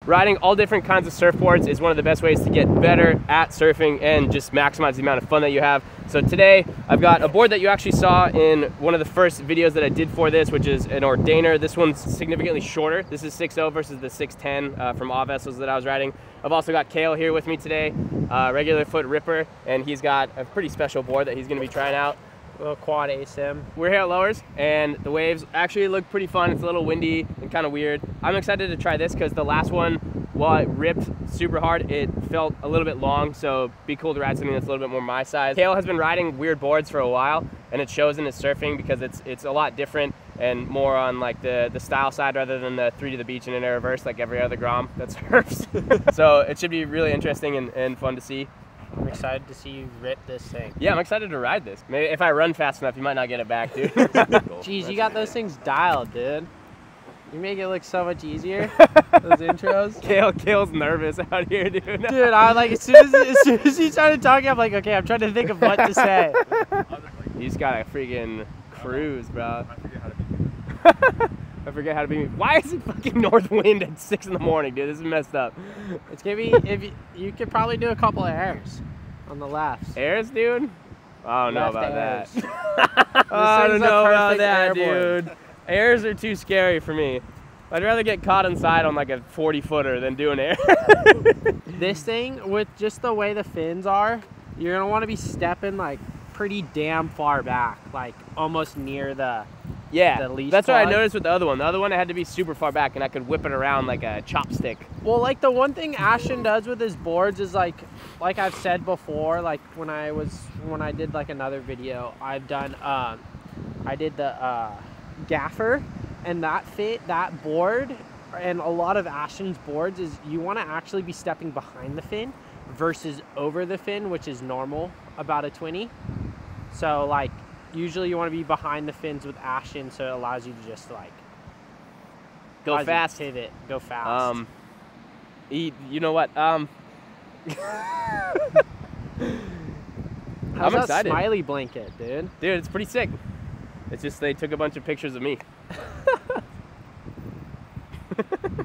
riding all different kinds of surfboards is one of the best ways to get better at surfing and just maximize the amount of fun that you have. So today I've got a board that you actually saw in one of the first videos that I did for this, which is an ordainer. This one's significantly shorter. This is 6.0 versus the 610 from All Vessels that I was riding. I've also got Kale here with me today, regular foot ripper, and he's got a pretty special board that he's gonna be trying out. A little quad asim. We're here at Lowers, and the waves actually look pretty fun. It's a little windy and kind of weird. I'm excited to try this because the last one, while it ripped super hard, it felt a little bit long, so it'd be cool to ride something that's a little bit more my size. Kale has been riding weird boards for a while, and it shows in his surfing because it's a lot different and more on like the style side rather than the 3 to the beach and in a reverse like every other Grom that surfs. So it should be really interesting and fun to see. I'm excited to see you rip this thing. Yeah, I'm excited to ride this. Maybe if I run fast enough, you might not get it back, dude. Jeez, you got those things dialed, dude. You make it look so much easier. Those intros. Kale's nervous out here, dude. Dude, I like as soon as he started talking, I'm like, okay, I'm trying to think of what to say. He's got a freaking Cruz, bro. I forget how to be. Why is it fucking north wind at 6 in the morning, dude? This is messed up. It's gonna be, if you could probably do a couple of airs on the left. Airs, dude? I don't know about that. I don't know about that, dude. Airs are too scary for me. I'd rather get caught inside on like a 40-footer than do an air. This thing, with just the way the fins are, you're gonna want to be stepping like pretty damn far back, like almost near the leash that's plug. what I noticed with the other one. The other one, I had to be super far back and I could whip it around like a chopstick. Well, like the one thing Ashton does with his boards is like I've said before, like when I did like another video, I've done I did the gaffer, and that board and a lot of Ashton's boards is you want to actually be stepping behind the fin versus over the fin, which is normal about a 20. So like usually you want to be behind the fins with Ashton, so it allows you to just like go fast, pivot, go fast. You know what? How's I'm that excited. smiley blanket, dude? Dude, it's pretty sick. It's just they took a bunch of pictures of me.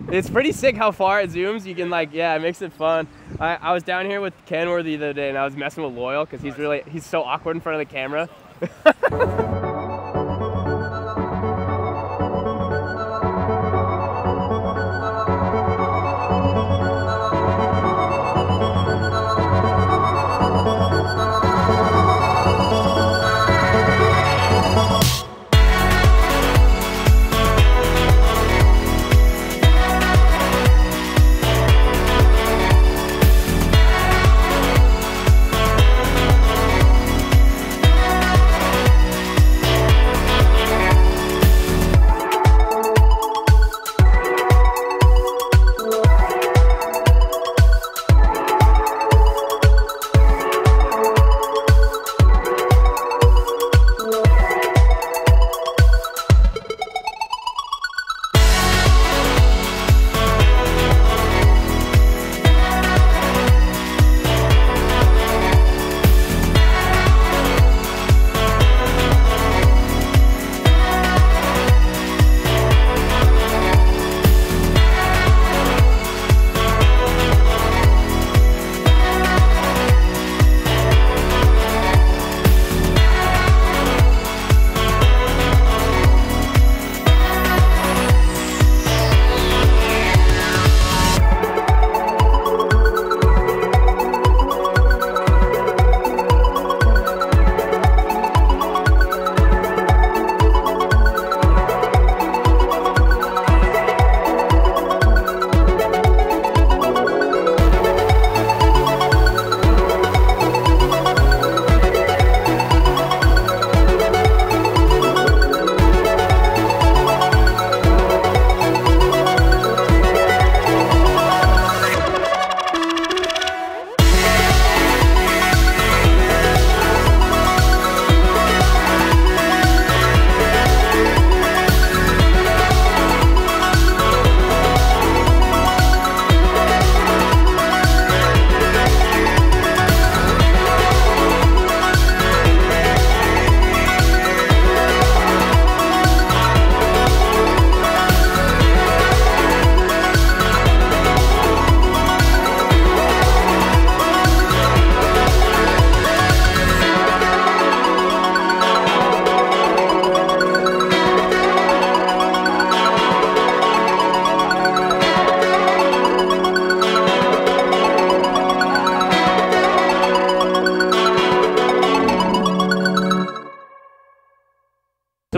It's pretty sick how far it zooms. You can like, yeah, it makes it fun. I was down here with Kenworthy the other day and I was messing with Loyal because he's so awkward in front of the camera.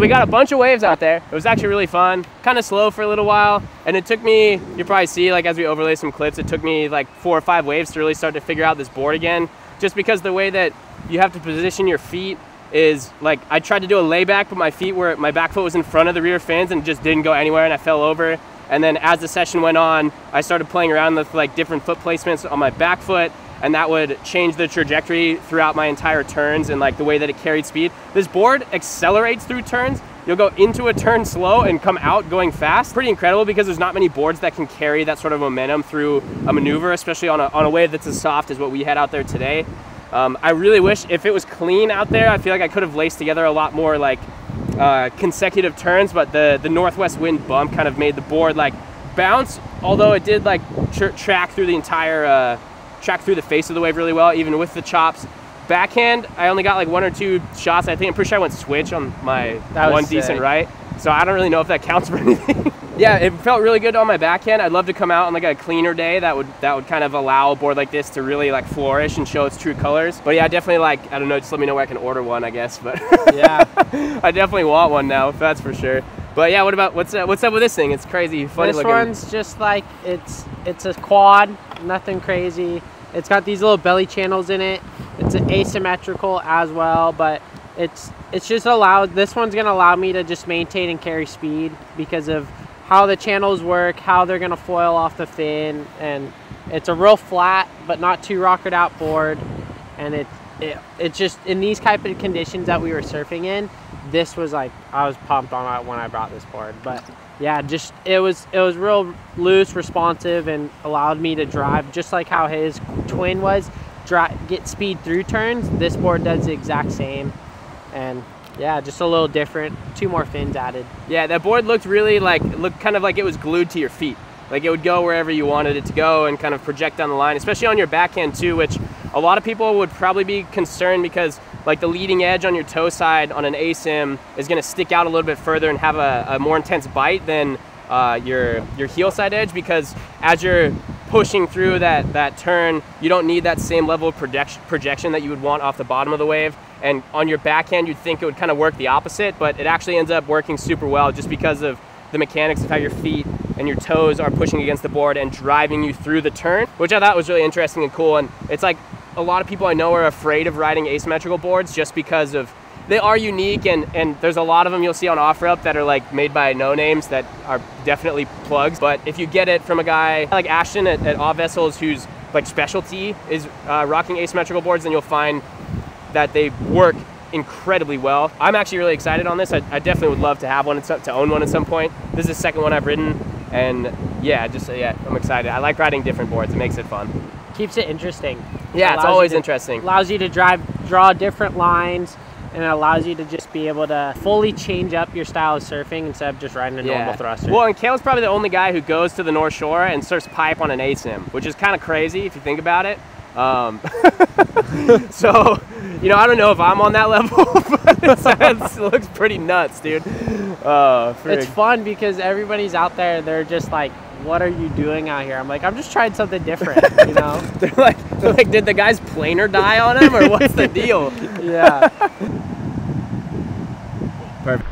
we got a bunch of waves out there. It was actually really fun. Kind of slow for a little while. And it took me, you probably see like as we overlay some clips, it took me like 4 or 5 waves to really start to figure out this board again. Just because the way that you have to position your feet is like, I tried to do a layback, but my back foot was in front of the rear fins and just didn't go anywhere, and I fell over. And then as the session went on, I started playing around with like different foot placements on my back foot, and that would change the trajectory throughout my entire turns and like the way that it carried speed. This board accelerates through turns. You'll go into a turn slow and come out going fast. Pretty incredible, because there's not many boards that can carry that sort of momentum through a maneuver, especially on a wave that's as soft as what we had out there today. I really wish if it was clean out there, I feel like I could have laced together a lot more like consecutive turns, but the northwest wind bump kind of made the board like bounce, although it did like track through the entire track through the face of the wave really well, even with the chops. Backhand, I only got like 1 or 2 shots. I'm pretty sure I went switch on my one decent right, so I don't really know if that counts for anything. Yeah, it felt really good on my backhand. I'd love to come out on like a cleaner day that would kind of allow a board like this to really like flourish and show its true colors. But yeah, definitely like, I don't know, just let me know where I can order one, I guess. But yeah, I definitely want one now, that's for sure. But yeah, what's up with this thing? It's crazy, funny looking. This one's just like, it's a quad, nothing crazy. It's got these little belly channels in it. It's an asymmetrical as well, but it's just this one's gonna allow me to just maintain and carry speed because of how the channels work, how they're gonna foil off the fin, and it's a real flat but not too rocketed out board. And it's just in these type of conditions that we were surfing in, this was like, I was pumped on it when I brought this board. But yeah, just it was real loose, responsive, and allowed me to drive just like how his twin was, get speed through turns. This board does the exact same, and yeah, just a little different. 2 more fins added. Yeah, that board looked really looked kind of like it was glued to your feet. Like it would go wherever you wanted it to go and kind of project down the line, especially on your backhand too, which a lot of people would probably be concerned because like the leading edge on your toe side on an asim is going to stick out a little bit further and have a more intense bite than your heel side edge, because as you're pushing through that turn, you don't need that same level of projection that you would want off the bottom of the wave. And on your backhand, you'd think it would kind of work the opposite, but it actually ends up working super well just because of the mechanics of how your feet and your toes are pushing against the board and driving you through the turn, which I thought was really interesting and cool. And it's like a lot of people I know are afraid of riding asymmetrical boards just because of they are unique, and there's a lot of them you'll see on OfferUp that are like made by no names that are definitely plugs. But if you get it from a guy like Ashton at Off Vessels, whose like specialty is rocking asymmetrical boards, then you'll find that they work incredibly well. I'm actually really excited on this. I definitely would love to have one, to own one at some point. This is the second one I've ridden, and yeah, I'm excited. I like riding different boards. It makes it fun. Keeps it interesting. Yeah, it's always interesting. Allows you to draw different lines, and it allows you to just be able to fully change up your style of surfing instead of just riding a normal thruster. Well, and Kale's probably the only guy who goes to the North Shore and surfs pipe on an asim, which is kind of crazy if you think about it. So, you know, I don't know if I'm on that level, but it looks pretty nuts, dude. It's fun because everybody's out there, they're just like, what are you doing out here? I'm like, I'm just trying something different, you know? they're like, did the guy's planer die on him, or what's the deal? Yeah. Perfect.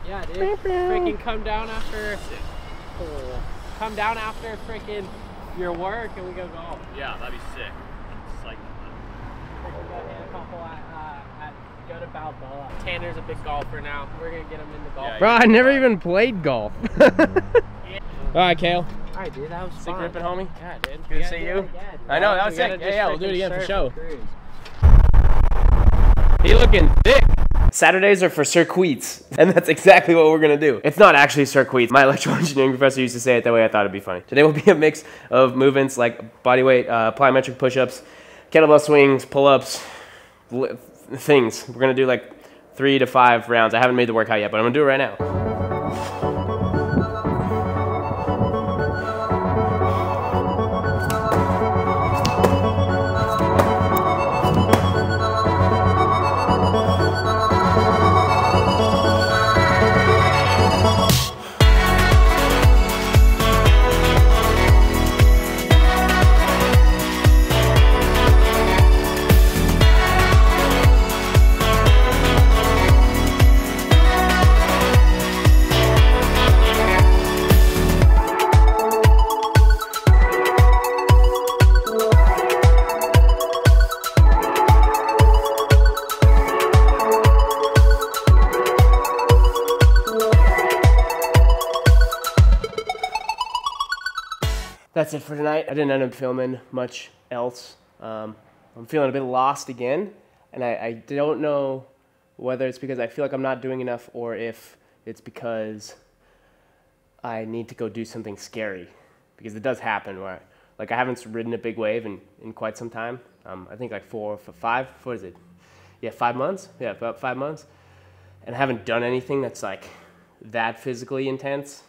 Yeah, dude. Freaking come down after freaking your work and we go golf. Yeah, that'd be sick. It's like go to Balboa. Tanner's a big golfer now. We're gonna get him into golf. Yeah, bro, I never even played golf. All right, Kale. All right, dude, that was sick ripping, homie. Yeah, dude. Good to see you. I know, that was sick. Yeah, we'll do it again for show. He looking thick. Saturdays are for circuits, and that's exactly what we're gonna do. It's not actually circuits. My electrical engineering professor used to say it that way. I thought it'd be funny. Today will be a mix of movements like bodyweight, plyometric push-ups, kettlebell swings, pull-ups, things. We're gonna do like 3 to 5 rounds. I haven't made the workout yet, but I'm gonna do it right now. that's it for tonight. I didn't end up filming much else. I'm feeling a bit lost again, and I don't know whether it's because I feel like I'm not doing enough or if it's because I need to go do something scary, because it does happen where, like, I haven't ridden a big wave in quite some time. I think like 5 months? Yeah, about 5 months. And I haven't done anything that's like that physically intense.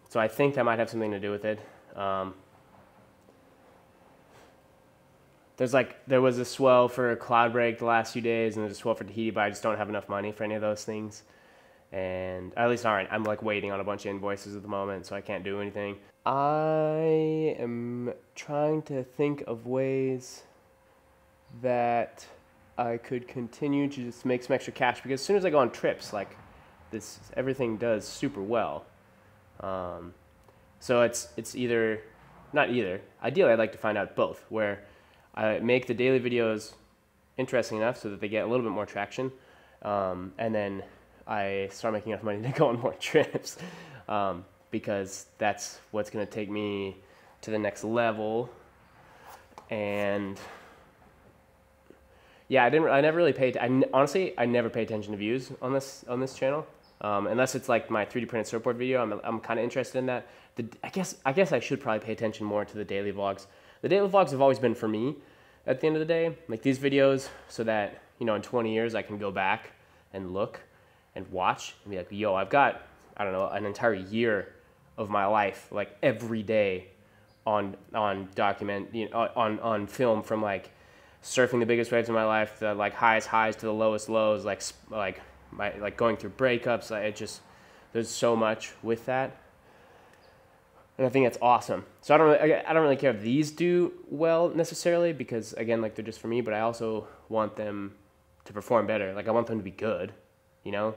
So I think that might have something to do with it. There was a swell for Cloud Break the last few days, and there's a swell for Tahiti, but I just don't have enough money for any of those things. And at least, all right, I'm like waiting on a bunch of invoices at the moment, so I can't do anything. I am trying to think of ways that I could continue to just make some extra cash, because as soon as I go on trips, like this, everything does super well. So it's either, not either. Ideally, I'd like to find out both, where I make the daily videos interesting enough so that they get a little bit more traction, and then I start making enough money to go on more trips, because that's what's going to take me to the next level. And yeah, I never really paid. Honestly, I never pay attention to views on this channel, unless it's like my 3D printed surfboard video. I'm kind of interested in that. I guess I should probably pay attention more to the daily vlogs. The daily vlogs have always been for me at the end of the day, like these videos, so that, you know, in 20 years I can go back and look and watch and be like, yo, I've got, I don't know, an entire year of my life, like every day on document, you know, on film, from like surfing the biggest waves of my life, the like highest highs to the lowest lows, like going through breakups. There's so much with that, and I think that's awesome. So I don't really care if these do well necessarily, because again, like, they're just for me, but I also want them to perform better. Like, I want them to be good, you know,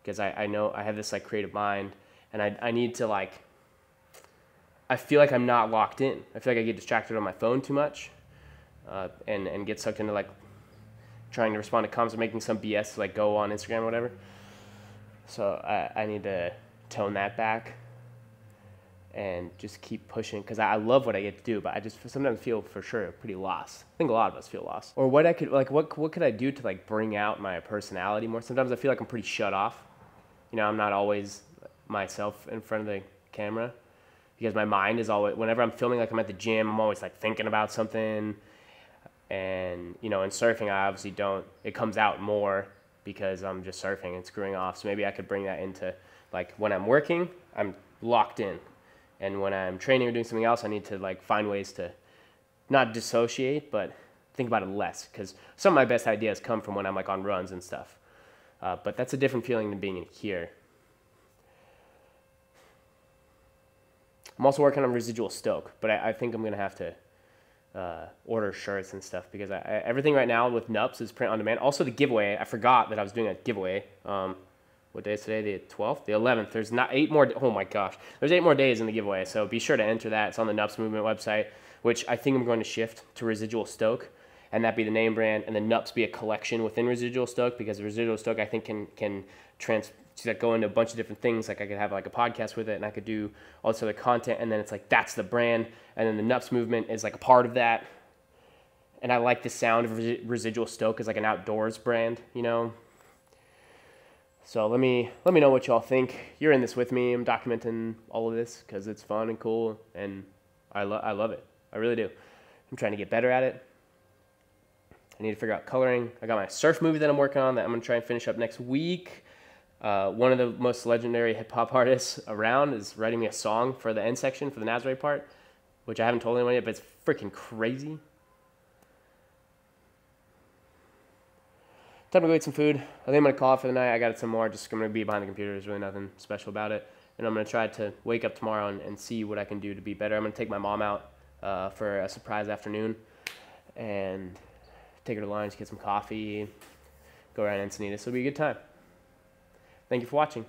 because I know I have this like creative mind, and I need to, like, I feel like I'm not locked in. I feel like I get distracted on my phone too much, and get sucked into like trying to respond to comments or making some BS to like go on Instagram or whatever. So I need to tone that back and just keep pushing, because I love what I get to do, but I just sometimes feel for sure pretty lost. I think a lot of us feel lost. Or what could I do to like bring out my personality more? Sometimes I feel like I'm pretty shut off. You know, I'm not always myself in front of the camera, because my mind is always, whenever I'm filming, like I'm at the gym, I'm always like thinking about something. And, you know, in surfing, I obviously don't, it comes out more because I'm just surfing and screwing off. So maybe I could bring that into, like, when I'm working, I'm locked in. And when I'm training or doing something else, I need to like find ways to not dissociate, but think about it less, because some of my best ideas come from when I'm like on runs and stuff. But that's a different feeling than being in here. I'm also working on residual stoke, but I think I'm going to have to order shirts and stuff, because everything right now with NUPS is print on demand. Also the giveaway, I forgot that I was doing a giveaway. What day is today? The 12th? The 11th. There's not 8 more, oh my gosh. There's 8 more days in the giveaway, so be sure to enter that. It's on the NUPS Movement website, which I think I'm going to shift to Residual Stoke, and that be the name brand, and the NUPS be a collection within Residual Stoke, because Residual Stoke, I think, can go into a bunch of different things. Like, I could have like a podcast with it, and I could do all this other content, and then it's like, that's the brand, and then the NUPS Movement is like a part of that. And I like the sound of Residual Stoke as like an outdoors brand, you know? So let me know what y'all think. You're in this with me. I'm documenting all of this because it's fun and cool, and I love it. I really do. I'm trying to get better at it. I need to figure out coloring. I got my surf movie that I'm working on that I'm going to try and finish up next week. One of the most legendary hip-hop artists around is writing me a song for the end section, for the Nazare part, which I haven't told anyone yet, but it's freaking crazy. Time to go eat some food. I think I'm going to call it for the night. I got some more. Just going to be behind the computer. There's really nothing special about it. And I'm going to try to wake up tomorrow and see what I can do to be better. I'm going to take my mom out for a surprise afternoon and take her to lunch, get some coffee, go around Encinitas. It'll be a good time. Thank you for watching.